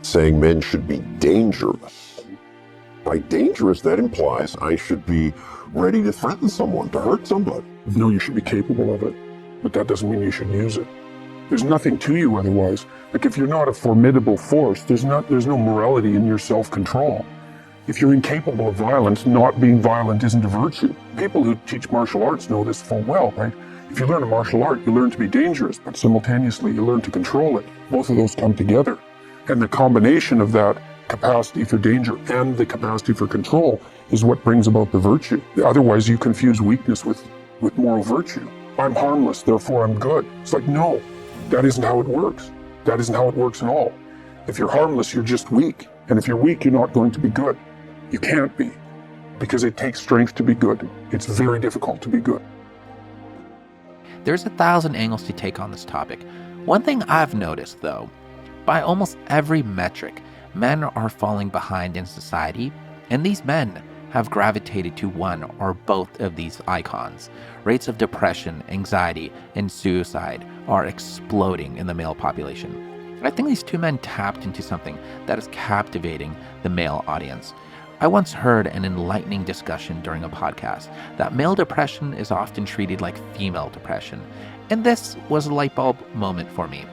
saying men should be dangerous. By dangerous, that implies I should be ready to threaten someone, to hurt somebody. No, you should be capable of it, but that doesn't mean you should use it. There's nothing to you otherwise. Like if you're not a formidable force, there's no morality in your self-control. If you're incapable of violence, not being violent isn't a virtue. People who teach martial arts know this full well, right? If you learn a martial art, you learn to be dangerous, but simultaneously you learn to control it. Both of those come together. And the combination of that capacity for danger and the capacity for control is what brings about the virtue. Otherwise, you confuse weakness with moral virtue. I'm harmless, therefore I'm good. It's like, no, that isn't how it works. That isn't how it works at all. If you're harmless, you're just weak. And if you're weak, you're not going to be good. You can't be, because it takes strength to be good. It's very difficult to be good. There's 1,000 angles to take on this topic. One thing I've noticed, though, by almost every metric, men are falling behind in society, and these men have gravitated to one or both of these icons. Rates of depression, anxiety, and suicide are exploding in the male population. I think these two men tapped into something that is captivating the male audience. I once heard an enlightening discussion during a podcast that male depression is often treated like female depression, and this was a light bulb moment for me.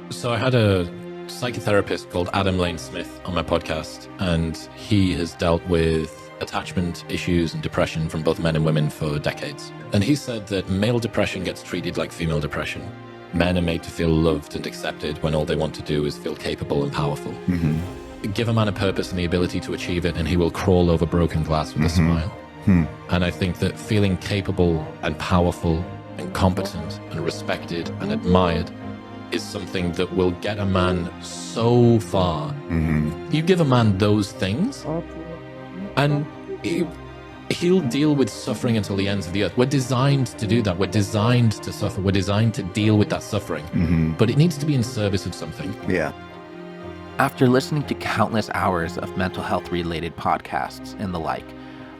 So I had a psychotherapist called Adam Lane Smith on my podcast, and he has dealt with attachment issues and depression from both men and women for decades. And he said that male depression gets treated like female depression. Men are made to feel loved and accepted when all they want to do is feel capable and powerful. Mm-hmm. Give a man a purpose and the ability to achieve it, and he will crawl over broken glass with a smile. And I think that feeling capable and powerful and competent and respected and admired is something that will get a man so far. You give a man those things, and he'll deal with suffering until the ends of the earth. We're designed to do that. We're designed to suffer. We're designed to deal with that suffering. But it needs to be in service of something. Yeah. After listening to countless hours of mental health related podcasts and the like,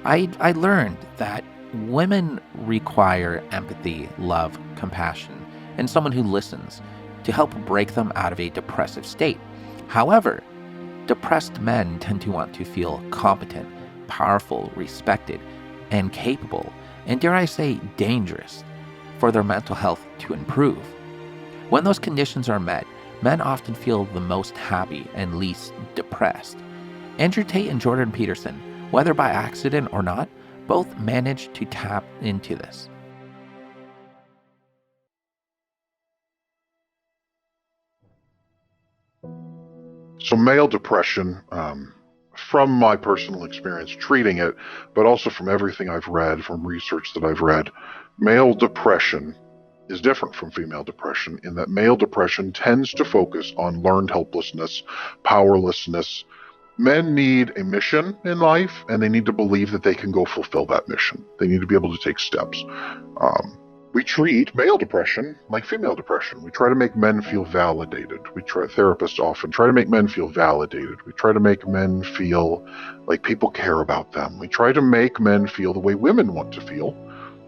I learned that women require empathy, love, compassion, and someone who listens to help break them out of a depressive state. However, depressed men tend to want to feel competent, powerful, respected, and capable, and dare I say, dangerous, for their mental health to improve. When those conditions are met, men often feel the most happy and least depressed. Andrew Tate and Jordan Peterson, whether by accident or not, both managed to tap into this. So male depression, from my personal experience treating it, but also from everything I've read, from research that I've read, male depression is different from female depression in that male depression tends to focus on learned helplessness, powerlessness. Men need a mission in life, and they need to believe that they can go fulfill that mission. They need to be able to take steps. We treat male depression like female depression. We try to make men feel validated. Therapists often try to make men feel validated. We try to make men feel like people care about them. We try to make men feel the way women want to feel.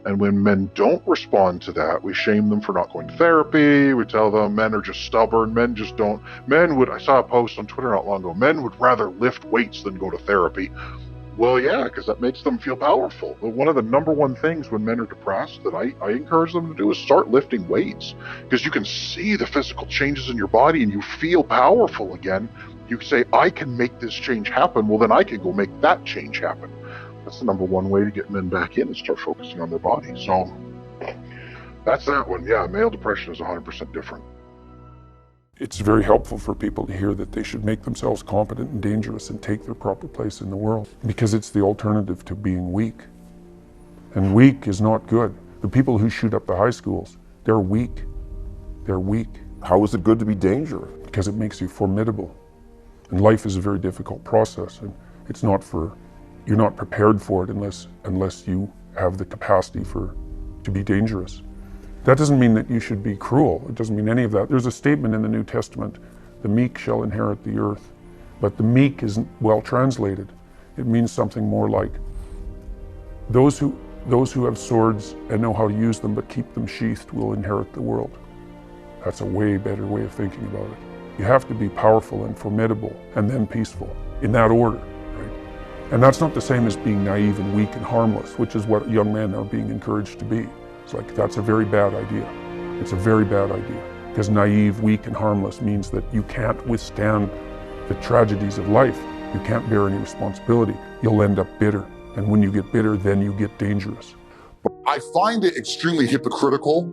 And when men don't respond to that, we shame them for not going to therapy. We tell them men are just stubborn. Men just don't. I saw a post on Twitter not long ago, men would rather lift weights than go to therapy. Well, yeah, because that makes them feel powerful. But one of the number one things when men are depressed that I encourage them to do is start lifting weights, because you can see the physical changes in your body and you feel powerful again. You say, I can make this change happen. Well, then I can go make that change happen. That's the number one way to get men back in, is start focusing on their body. So that's that one. Yeah, male depression is 100% different. It's very helpful for people to hear that they should make themselves competent and dangerous and take their proper place in the world, because it's the alternative to being weak. And weak is not good. The people who shoot up the high schools, they're weak. They're weak. How is it good to be dangerous? Because it makes you formidable. And life is a very difficult process, and it's not you're not prepared for it unless you have the capacity to be dangerous. That doesn't mean that you should be cruel. It doesn't mean any of that. There's a statement in the New Testament, the meek shall inherit the earth. But the meek isn't well translated. It means something more like those who have swords and know how to use them but keep them sheathed will inherit the world. That's a way better way of thinking about it. You have to be powerful and formidable and then peaceful, in that order, right? And that's not the same as being naive and weak and harmless, which is what young men are being encouraged to be. It's like, that's a very bad idea. It's a very bad idea. Because naive, weak, and harmless means that you can't withstand the tragedies of life. You can't bear any responsibility. You'll end up bitter. And when you get bitter, then you get dangerous. I find it extremely hypocritical.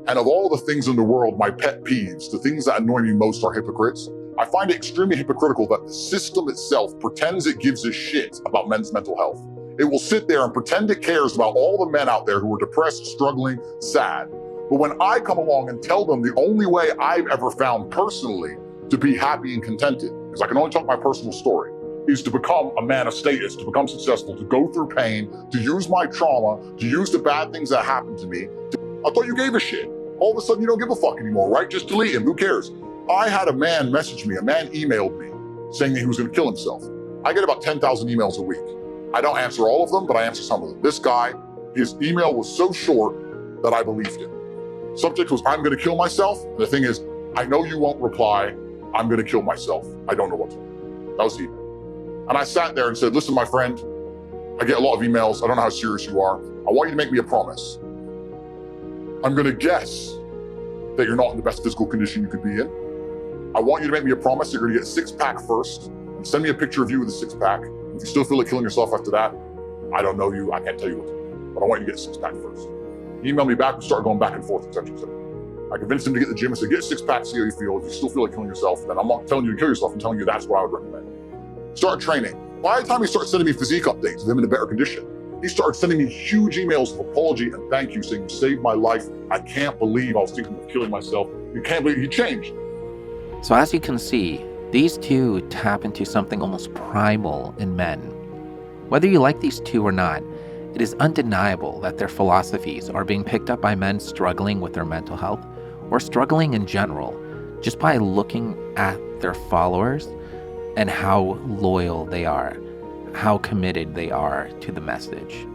And of all the things in the world, my pet peeves, the things that annoy me most are hypocrites. I find it extremely hypocritical that the system itself pretends it gives a shit about men's mental health. It will sit there and pretend it cares about all the men out there who are depressed, struggling, sad. But when I come along and tell them the only way I've ever found personally to be happy and contented, because I can only talk my personal story, is to become a man of status, to become successful, to go through pain, to use my trauma, to use the bad things that happened to me. I thought you gave a shit. All of a sudden you don't give a fuck anymore, right? Just delete him, who cares? I had a man message me, a man emailed me saying that he was gonna kill himself. I get about 10,000 emails a week. I don't answer all of them, but I answer some of them. This guy, his email was so short that I believed him. Subject was, I'm gonna kill myself. And the thing is, I know you won't reply, I'm gonna kill myself. I don't know what to do. That was the email. And I sat there and said, listen, my friend, I get a lot of emails. I don't know how serious you are. I want you to make me a promise. I'm gonna guess that you're not in the best physical condition you could be in. I want you to make me a promise that you're gonna get a six-pack first and send me a picture of you with a six-pack. If you still feel like killing yourself after that, I don't know you, I can't tell you what to do, but I want you to get a six-pack first. He emailed me back, we started going back and forth, etc., etc. I convinced him to get the gym. I said, get a six-pack, see how you feel. If you still feel like killing yourself, then I'm not telling you to kill yourself, I'm telling you that's what I would recommend. Start training. By the time he started sending me physique updates of him in a better condition, he started sending me huge emails of apology and thank you, saying you saved my life. I can't believe I was thinking of killing myself. You can't believe he changed. So as you can see, these two tap into something almost primal in men. Whether you like these two or not, it is undeniable that their philosophies are being picked up by men struggling with their mental health or struggling in general, just by looking at their followers and how loyal they are, how committed they are to the message.